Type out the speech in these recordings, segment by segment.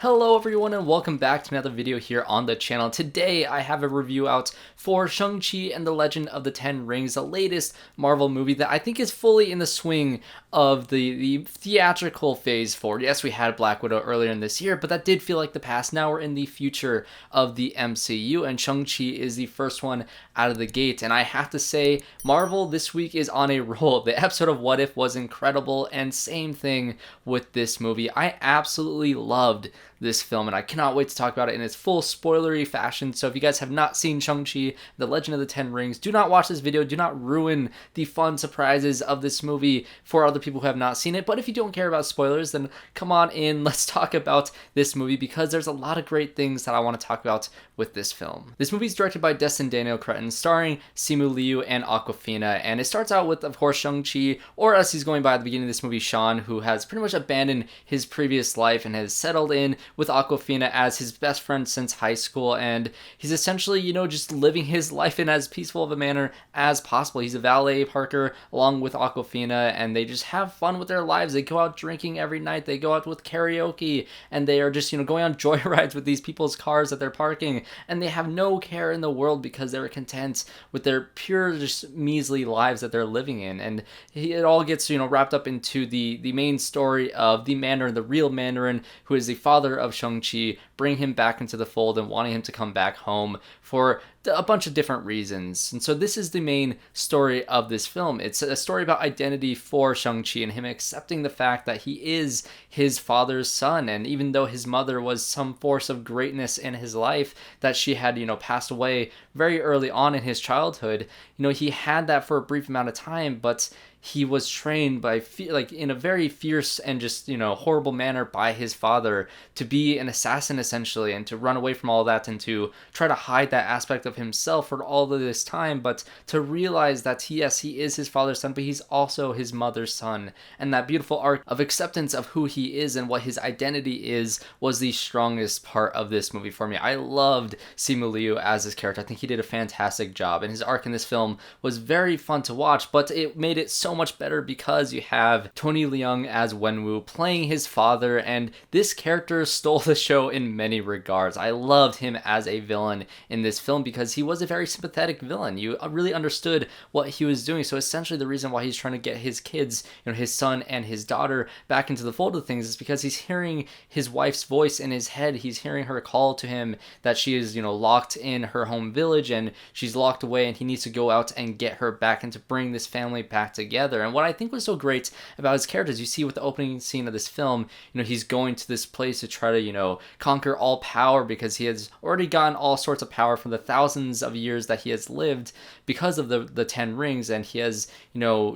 Hello everyone and welcome back to another video here on the channel. Today I have a review out for Shang-Chi and the Legend of the Ten Rings, the latest Marvel movie that I think is fully in the swing of the theatrical phase forward. Yes, we had Black Widow earlier in this year, but that did feel like the past. Now we're in the future of the MCU and Shang-Chi is the first one out of the gate. And I have to say, Marvel this week is on a roll. The episode of What If was incredible, and same thing with this movie. I absolutely loved this film and I cannot wait to talk about it in its full spoilery fashion. So if you guys have not seen Shang-Chi, The Legend of the Ten Rings, do not watch this video. Do not ruin the fun surprises of this movie for other people who have not seen it. But if you don't care about spoilers, then come on in. Let's talk about this movie because there's a lot of great things that I want to talk about with this film. This movie is directed by Destin, Cretton, starring Simu Liu and Awkwafina, and it starts out with, of course, Shang-Chi, or as he's going by at the beginning of this movie, Sean, who has pretty much abandoned his previous life and has settled in with Awkwafina as his best friend since high school, and he's essentially, just living his life in as peaceful of a manner as possible. He's a valet parker along with Awkwafina, and they just have fun with their lives. They go out drinking every night, they go out with karaoke, and they are just, going on joyrides with these people's cars that they're parking, and they have no care in the world because they're content with their pure, just measly lives that they're living in. And it all gets, wrapped up into the main story of the Mandarin, the real Mandarin, who is the father of Shang-Chi, bring him back into the fold and wanting him to come back home for a bunch of different reasons. And so this is the main story of this film. It's a story about identity for Shang-Chi and him accepting the fact that he is his father's son. And even though his mother was some force of greatness in his life, that she had, passed away very early on in his childhood, he had that for a brief amount of time, but he was trained by in a very fierce and just horrible manner by his father to be an assassin essentially, and to run away from all that and to try to hide that aspect of himself for all of this time, but to realize that yes, he is his father's son, but he's also his mother's son. And that beautiful arc of acceptance of who he is and what his identity is was the strongest part of this movie for me. I loved Simu Liu as his character. I think he did a fantastic job, and his arc in this film was very fun to watch, but it made it so much better because you have Tony Leung as WENWU playing his father, and this character stole the show in many regards. I loved him as a villain in this film because he was a very sympathetic villain. You really understood what he was doing. So essentially the reason why he's trying to get his kids, his son and his daughter, back into the fold of things is because he's hearing his wife's voice in his head. He's hearing her call to him that she is, locked in her home village and she's locked away, and he needs to go out and get her back and to bring this family back together. And what I think was so great about his characters, you see with the opening scene of this film, he's going to this place to try to, conquer all power because he has already gotten all sorts of power from the thousands of years that he has lived because of the Ten Rings, and he has,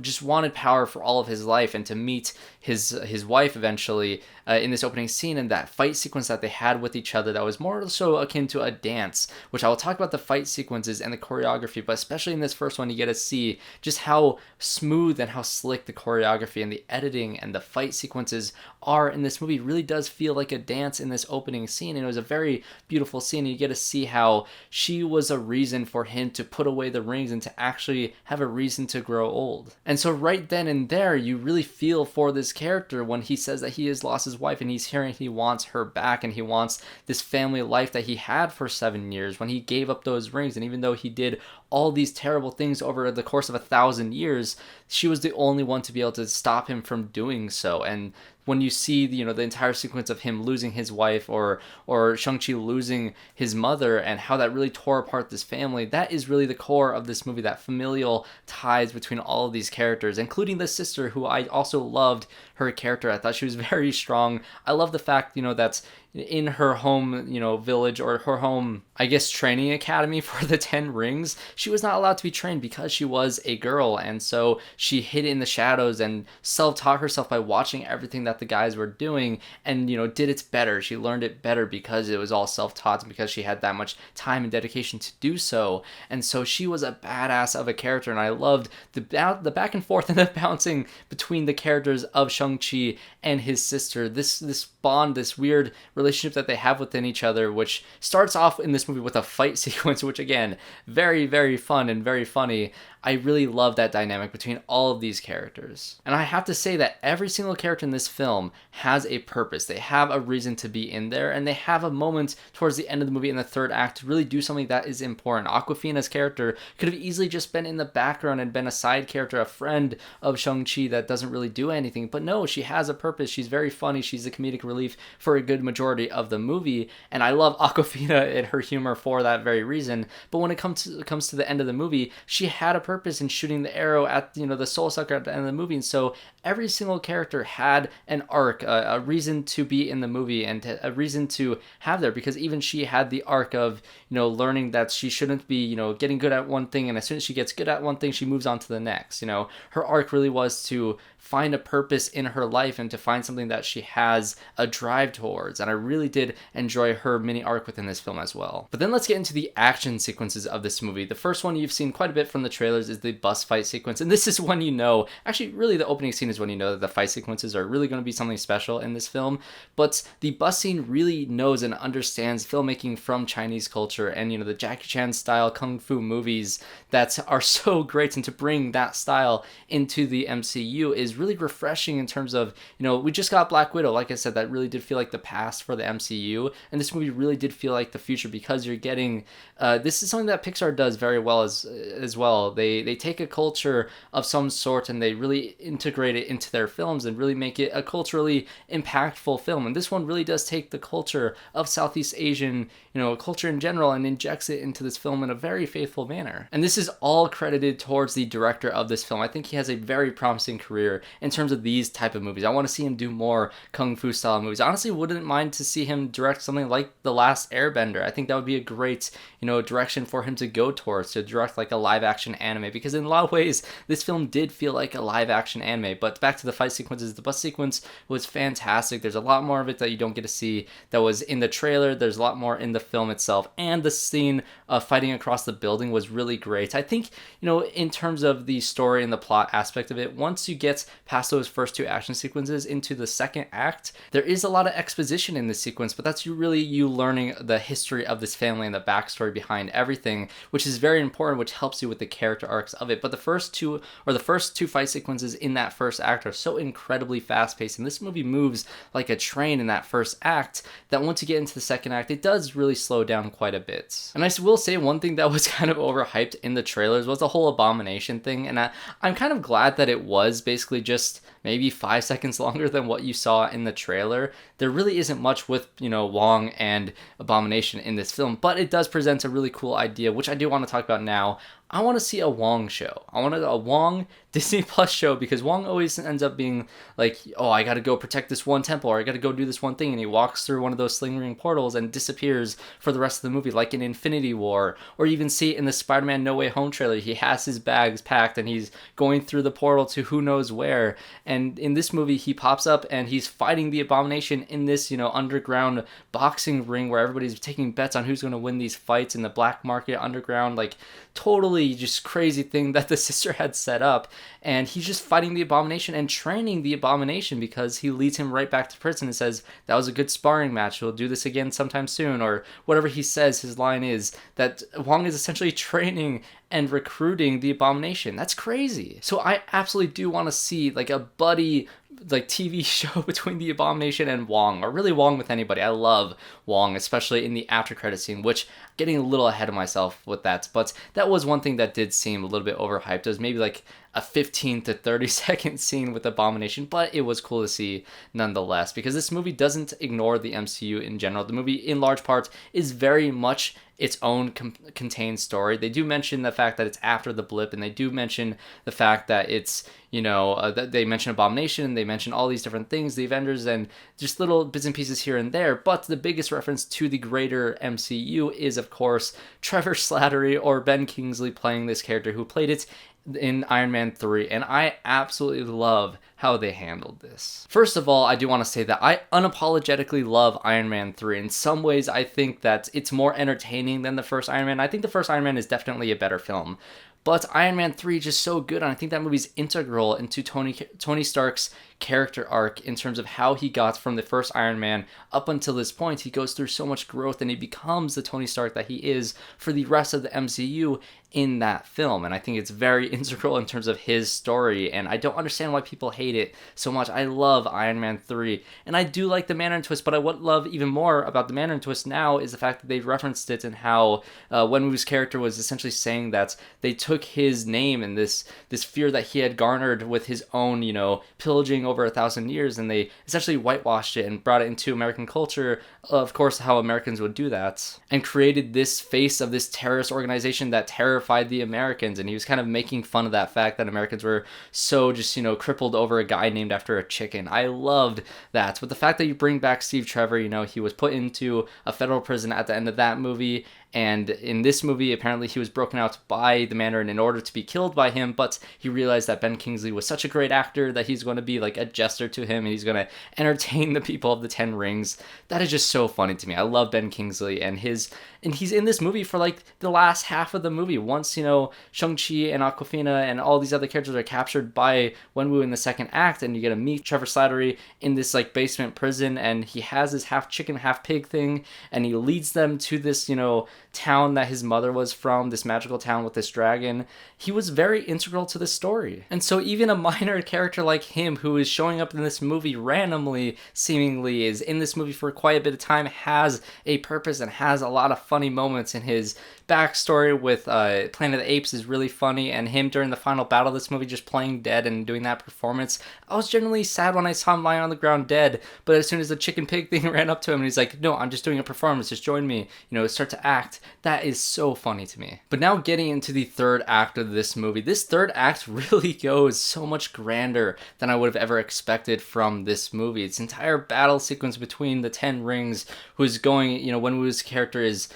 just wanted power for all of his life. And to meet his wife eventually in this opening scene, and that fight sequence that they had with each other that was more so akin to a dance, which I will talk about the fight sequences and the choreography, but especially in this first one you get to see just how smooth and how slick the choreography and the editing and the fight sequences are in this movie. It really does feel like a dance in this opening scene, and it was a very beautiful scene. And you get to see how she was a reason for him to put away the rings and to actually have a reason to grow old. And so right then and there you really feel for this character when he says that he has lost his wife and he's hearing he wants her back and he wants this family life that he had for 7 years when he gave up those rings. And even though he did all these terrible things over the course of 1,000 years, she was the only one to be able to stop him from doing so. And when you see the entire sequence of him losing his wife or Shang-Chi losing his mother and how that really tore apart this family, that is really the core of this movie, that familial ties between all of these characters, including the sister, who I also loved her character. I thought she was very strong. I love the fact, that's in her home, village, or her home, I guess, training academy for the Ten Rings, she was not allowed to be trained because she was a girl. And so she hid in the shadows and self-taught herself by watching everything that the guys were doing and, did it better. She learned it better because it was all self-taught and because she had that much time and dedication to do so. And so she was a badass of a character, and I loved the back and forth and the bouncing between the characters of Shang-Chi and his sister. This bond, this weird relationship that they have within each other, which starts off in this movie with a fight sequence, which again, very, very fun and very funny. I really love that dynamic between all of these characters. And I have to say that every single character in this film has a purpose. They have a reason to be in there, and they have a moment towards the end of the movie in the third act to really do something that is important. Awkwafina's character could have easily just been in the background and been a side character, a friend of Shang-Chi that doesn't really do anything. But no, she has a purpose. She's very funny. She's the comedic relief for a good majority of the movie. And I love Awkwafina and her humor for that very reason. But when it comes to the end of the movie, she had a purpose in shooting the arrow at, the soul sucker at the end of the movie. And so every single character had an arc, a reason to be in the movie, and a reason to have there, because even she had the arc of, learning that she shouldn't be, getting good at one thing, and as soon as she gets good at one thing, she moves on to the next. Her arc really was to find a purpose in her life and to find something that she has a drive towards. And I really did enjoy her mini arc within this film as well. But then let's get into the action sequences of this movie. The first one you've seen quite a bit from the trailers is the bus fight sequence. And this is when actually really the opening scene is when that the fight sequences are really going to be something special in this film. But the bus scene really knows and understands filmmaking from Chinese culture and, the Jackie Chan style kung fu movies that are so great. And to bring that style into the MCU is really refreshing in terms of, we just got Black Widow. Like I said, that really did feel like the past for the MCU, and this movie really did feel like the future, because you're getting this is something that Pixar does very well as well. They take a culture of some sort and they really integrate it into their films and really make it a culturally impactful film. And this one really does take the culture of Southeast Asian, culture in general, and injects it into this film in a very faithful manner. And this is all credited towards the director of this film. I think he has a very promising career in terms of these type of movies. I want to see him do more kung fu style movies. I honestly wouldn't mind to see him direct something like The Last Airbender. I think that would be a great, direction for him to go towards, to direct like a live action anime, because in a lot of ways this film did feel like a live action anime. But back to the fight sequences, the bus sequence was fantastic. There's a lot more of it that you don't get to see that was in the trailer. There's a lot more in the film itself, and the scene of fighting across the building was really great. I think, in terms of the story and the plot aspect of it, once you get past those first two action sequences into the second act, there is a lot of exposition in this sequence, but that's you learning the history of this family and the backstory behind everything, which is very important, which helps you with the character arcs of it. But the first two fight sequences in that first act are so incredibly fast paced, and this movie moves like a train in that first act, that once you get into the second act, it does really slow down quite a bit. And I will say one thing that was kind of overhyped in the trailers was the whole abomination thing, and I'm kind of glad that it was basically just maybe 5 seconds longer than what you saw in the trailer. There really isn't much with, Wong and Abomination in this film, but it does present a really cool idea, which I do want to talk about now. I want to see a Wong show. I want a Wong Disney Plus show, because Wong always ends up being like, oh, I got to go protect this one temple, or I got to go do this one thing, and he walks through one of those sling ring portals and disappears for the rest of the movie, like in Infinity War, or you even see it in the Spider-Man No Way Home trailer. He has his bags packed and he's going through the portal to who knows where, and in this movie he pops up and he's fighting the Abomination in this, underground boxing ring where everybody's taking bets on who's going to win these fights in the black market underground, like totally just crazy thing that the sister had set up. And he's just fighting the Abomination and training the Abomination, because he leads him right back to prison and says, that was a good sparring match, we'll do this again sometime soon, or whatever he says his line is, that Wong is essentially training and recruiting the Abomination. That's crazy. So I absolutely do want to see like a buddy like TV show between the Abomination and Wong, or really Wong with anybody. I love Wong, especially in the after credit scene, which getting a little ahead of myself with that, but that was one thing that did seem a little bit overhyped. It was maybe like a 15 to 30 second scene with Abomination, but it was cool to see nonetheless, because this movie doesn't ignore the MCU in general. The movie in large part is very much its own contained story. They do mention the fact that it's after the blip, and they do mention the fact that it's, that they mention Abomination, they mention all these different things, the Avengers, and just little bits and pieces here and there. But the biggest reference to the greater MCU is, of course, Trevor Slattery, or Ben Kingsley, playing this character who played it in Iron Man 3, and I absolutely love how they handled this. First of all, I do want to say that I unapologetically love Iron Man 3. In some ways, I think that it's more entertaining than the first Iron Man. I think the first Iron Man is definitely a better film, but Iron Man 3 is just so good, and I think that movie's integral into Tony Stark's character arc in terms of how he got from the first Iron Man up until this point. He goes through so much growth and he becomes the Tony Stark that he is for the rest of the MCU in that film. And I think it's very integral in terms of his story, and I don't understand why people hate it so much. I love Iron Man 3, and I do like the Mandarin twist, but I would love even more about the Mandarin twist now is the fact that they referenced it and how Wenwu's character was essentially saying that they took his name and this fear that he had garnered with his own, pillaging over 1,000 years, and they essentially whitewashed it and brought it into American culture, of course, how Americans would do that, and created this face of this terrorist organization that terrified the Americans. And he was kind of making fun of that fact that Americans were so just, crippled over a guy named after a chicken. I loved that. But the fact that you bring back Steve Trevor, he was put into a federal prison at the end of that movie, and in this movie, apparently he was broken out by the Mandarin in order to be killed by him, but he realized that Ben Kingsley was such a great actor that he's going to be like a jester to him, and he's going to entertain the people of the Ten Rings. That is just so funny to me. I love Ben Kingsley, and he's in this movie for like the last half of the movie. Once, Shang-Chi and Awkwafina and all these other characters are captured by Wenwu in the second act, and you get to meet Trevor Slattery in this like basement prison, and he has this half chicken, half pig thing, and he leads them to this, town that his mother was from, this magical town with this dragon. He was very integral to the story. And so even a minor character like him, who is showing up in this movie randomly, seemingly is in this movie for quite a bit of time, has a purpose and has a lot of funny moments. In his backstory with Planet of the Apes is really funny, and him during the final battle of this movie just playing dead and doing that performance. I was generally sad when I saw him lying on the ground dead, but as soon as the chicken pig thing ran up to him and he's like, no, I'm just doing a performance, just join me, start to act. That is so funny to me. But now getting into the third act of this movie, this third act really goes so much grander than I would have ever expected from this movie. Its entire battle sequence between the Ten Rings, who's going, Wenwu's character is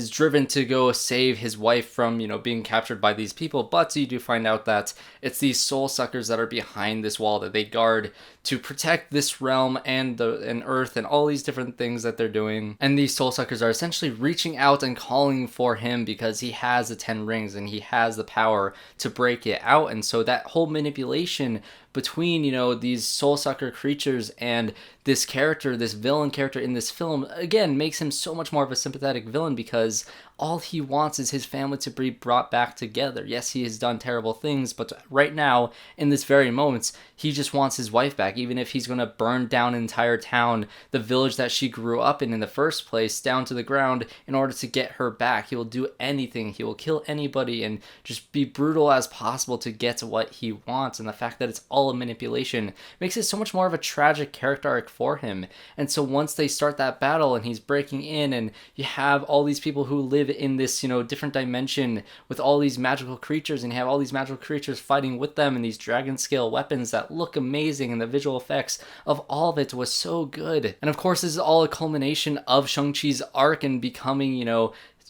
driven to go save his wife from, being captured by these people. But you do find out that it's these soul suckers that are behind this wall that they guard to protect this realm and Earth and all these different things that they're doing. And these soul suckers are essentially reaching out and calling for him because he has the Ten Rings and he has the power to break it out. And so that whole manipulation between, these soul sucker creatures and this character, this villain character in this film, again, makes him so much more of a sympathetic villain because all he wants is his family to be brought back together. Yes, he has done terrible things, but right now, in this very moment, he just wants his wife back, even if he's going to burn down an entire town, the village that she grew up in the first place, down to the ground in order to get her back. He will do anything. He will kill anybody and just be brutal as possible to get what he wants. And the fact that it's all a manipulation makes it so much more of a tragic character arc for him. And so once they start that battle and he's breaking in and you have all these people who live in this, different dimension with all these magical creatures, and you have all these magical creatures fighting with them and these dragon scale weapons that look amazing, and the visual effects of all of it was so good. And of course, this is all a culmination of Shang-Chi's arc and becoming,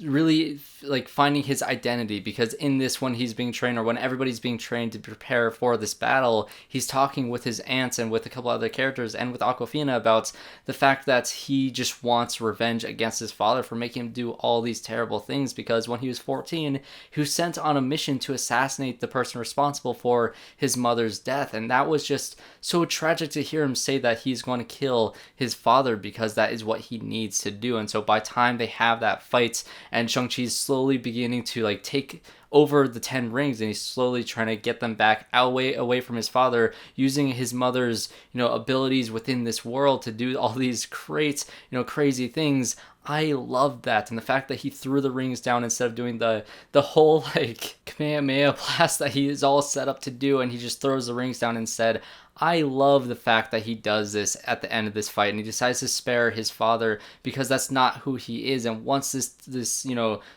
really like finding his identity, because in this, when he's being trained, or when everybody's being trained to prepare for this battle, he's talking with his aunts and with a couple other characters and with Awkwafina about the fact that he just wants revenge against his father for making him do all these terrible things, because when he was 14 he was sent on a mission to assassinate the person responsible for his mother's death. And that was just so tragic to hear him say that he's going to kill his father because that is what he needs to do. And so by time they have that fight and Shang-Chi's slowly beginning to like take over the Ten Rings, and he's slowly trying to get them back away from his father, using his mother's abilities within this world to do all these great crazy things. I loved that, and the fact that he threw the rings down instead of doing the whole like Kamehameha blast that he is all set up to do, and he just throws the rings down instead. I love the fact that he does this at the end of this fight, and he decides to spare his father because that's not who he is. And once this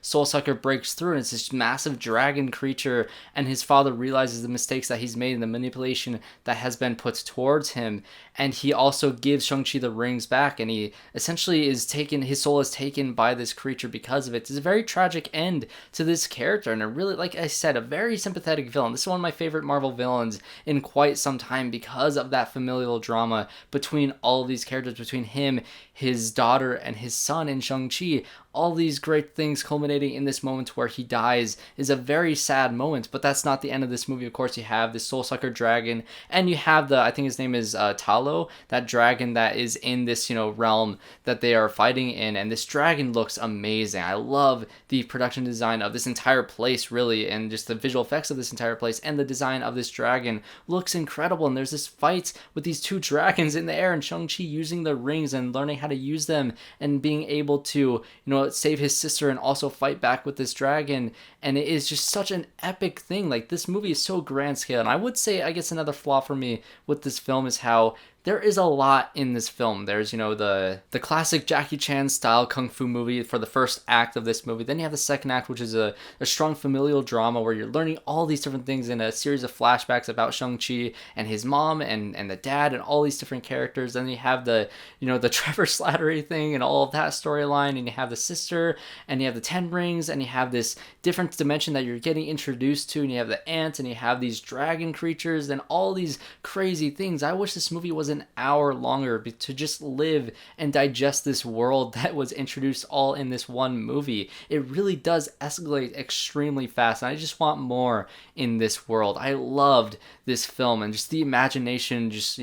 soul sucker breaks through, and it's this massive dragon creature, and his father realizes the mistakes that he's made and the manipulation that has been put towards him, and he also gives Shang-Chi the rings back, and he essentially his soul is taken by this creature because of it. It's a very tragic end to this character, and a really, like I said, a very sympathetic villain. This is one of my favorite Marvel villains in quite some time because of that familial drama between all of these characters, between him, his daughter, and his son in Shang-Chi. All these great things culminating in this moment where he dies is a very sad moment, but that's not the end of this movie. Of course, you have this soul sucker dragon, and you have I think his name is Talo, that dragon that is in this, realm that they are fighting in, and this dragon looks amazing. I love the production design of this entire place, really, and just the visual effects of this entire place, and the design of this dragon looks incredible. And there's this fight with these two dragons in the air, and Shang-Chi using the rings and learning how to use them, and being able to, save his sister and also fight back with this dragon. And it is just such an epic thing. Like, this movie is so grand scale. And I would say, I guess another flaw for me with this film is how there is a lot in this film. There's, the classic Jackie Chan style kung fu movie for the first act of this movie. Then you have the second act, which is a strong familial drama where you're learning all these different things in a series of flashbacks about Shang-Chi and his mom and the dad and all these different characters. Then you have the Trevor Slattery thing and all of that storyline, and you have the sister, and you have the 10 rings, and you have this different dimension that you're getting introduced to, and you have the ants, and you have these dragon creatures and all these crazy things. I wish this movie was an hour longer to just live and digest this world that was introduced all in this one movie. It really does escalate extremely fast, and I just want more in this world. I loved this film, and just the imagination just,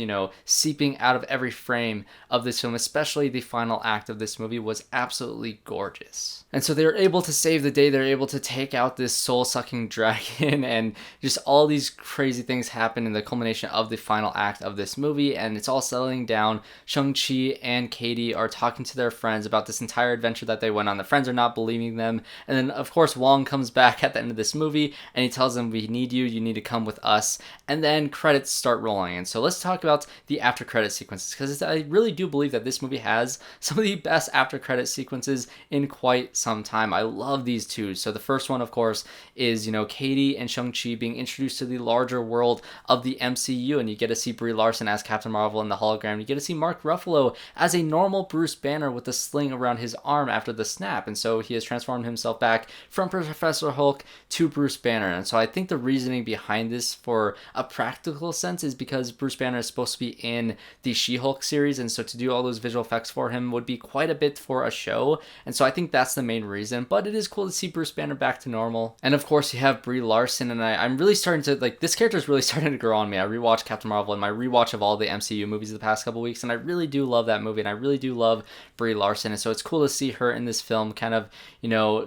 seeping out of every frame of this film, especially the final act of this movie, was absolutely gorgeous. And so they were able to save the day. They're able to take out this soul-sucking dragon, and just all these crazy things happen in the culmination of the final act of this movie, and it's all settling down. Shang-Chi and KATY are talking to their friends about this entire adventure that they went on. The friends are not believing them, and then of course Wong comes back at the end of this movie, and he tells them, we need you need to come with us. And then credits start rolling. And so let's talk about the after credit sequences, because I really do believe that this movie has some of the best after credit sequences in quite some time. I love these two. So the first one, of course, is KATY and Shang-Chi being introduced to the larger world of the MCU, and you get to see Brie Larson as Captain Marvel in the hologram. You get to see Mark Ruffalo as a normal Bruce Banner with a sling around his arm after the snap, and so he has transformed himself back from Professor Hulk to Bruce Banner. And so I think the reasoning behind this for a practical sense is because Bruce Banner is supposed to be in the She-Hulk series, and so to do all those visual effects for him would be quite a bit for a show, and so I think that's the main reason. But it is cool to see Bruce Banner back to normal. And of course you have Brie Larson, and I'm really starting to, this character is really starting to grow on me. I rewatched Captain Marvel in my rewatch of all the MCU movies the past couple weeks, and I really do love that movie, and I really do love Brie Larson, and so it's cool to see her in this film kind of,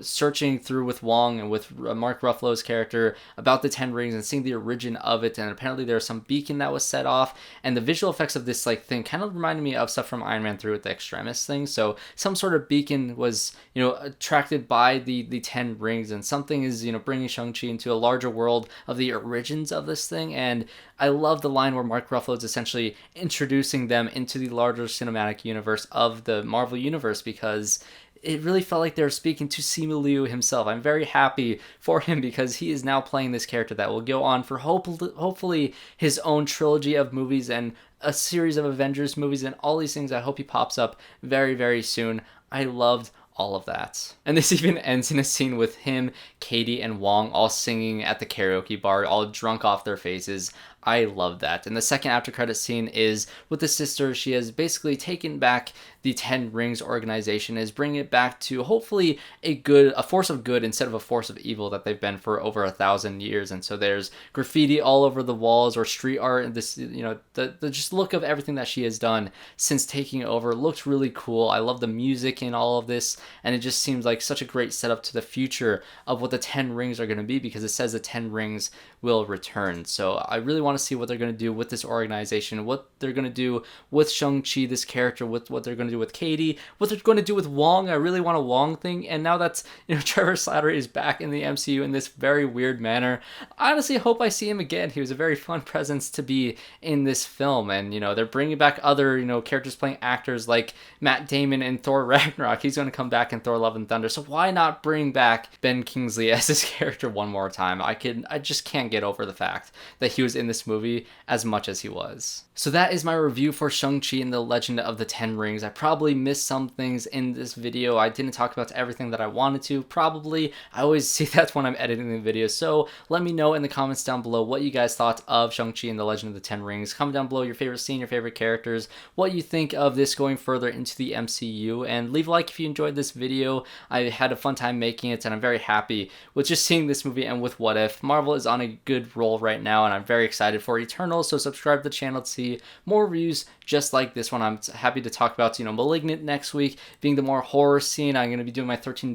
searching through with Wong and with Mark Ruffalo's character about the 10 rings and seeing the origin of it. And apparently there's some beacon that was set off, and the visual effects of this thing kind of reminded me of stuff from Iron Man 3 with the Extremis thing. So some sort of beacon was attracted by the 10 rings, and something is bringing Shang-Chi into a larger world of the origins of this thing. And I love the line where Mark Ruffalo is essentially introducing them into the larger cinematic universe of the Marvel universe, because it really felt like they were speaking to Simu Liu himself. I'm very happy for him, because he is now playing this character that will go on for hopefully his own trilogy of movies and a series of Avengers movies and all these things. I hope he pops up very, very soon. I loved all of that. And this even ends in a scene with him, KATY, and Wong all singing at the karaoke bar, all drunk off their faces. I love that. And the second after credit scene is with the sister. She has basically taken back the 10 Rings organization, is bringing it back to hopefully a force of good instead of a force of evil that they've been for over 1,000 years. And so there's graffiti all over the walls, or street art, and this, the just look of everything that she has done since taking over looks really cool. I love the music in all of this, and it just seems like such a great setup to the future of what the 10 Rings are going to be, because it says the 10 Rings will return. So I really want to see what they're going to do with this organization, what they're going to do with Shang-Chi, this character, with what they're going to do with KATY, what they're going to do with Wong. I really want a Wong thing, and now that's, Trevor Slattery is back in the MCU in this very weird manner. I honestly hope I see him again. He was a very fun presence to be in this film, and they're bringing back other characters playing actors like Matt Damon in Thor Ragnarok. He's going to come back in Thor Love and Thunder, so why not bring back Ben Kingsley as his character one more time? I just can't get over the fact that he was in this movie as much as he was. So that is my review for Shang-Chi and the Legend of the Ten Rings. I probably missed some things in this video. I didn't talk about everything that I wanted to, probably. I always see that when I'm editing the video. So let me know in the comments down below what you guys thought of Shang-Chi and the Legend of the Ten Rings. Comment down below your favorite scene, your favorite characters, what you think of this going further into the MCU, and leave a like if you enjoyed this video. I had a fun time making it, and I'm very happy with just seeing this movie and with What If. Marvel is on a good roll right now, and I'm very excited for Eternals, so subscribe to the channel to see more reviews just like this one. I'm happy to talk about, Malignant next week, being the more horror scene. I'm going to be doing my 13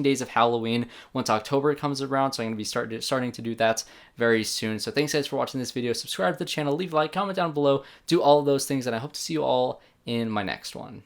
Days of Halloween once October comes around, so I'm going to be starting to do that very soon. So thanks guys for watching this video. Subscribe to the channel, leave a like, comment down below, do all of those things, and I hope to see you all in my next one.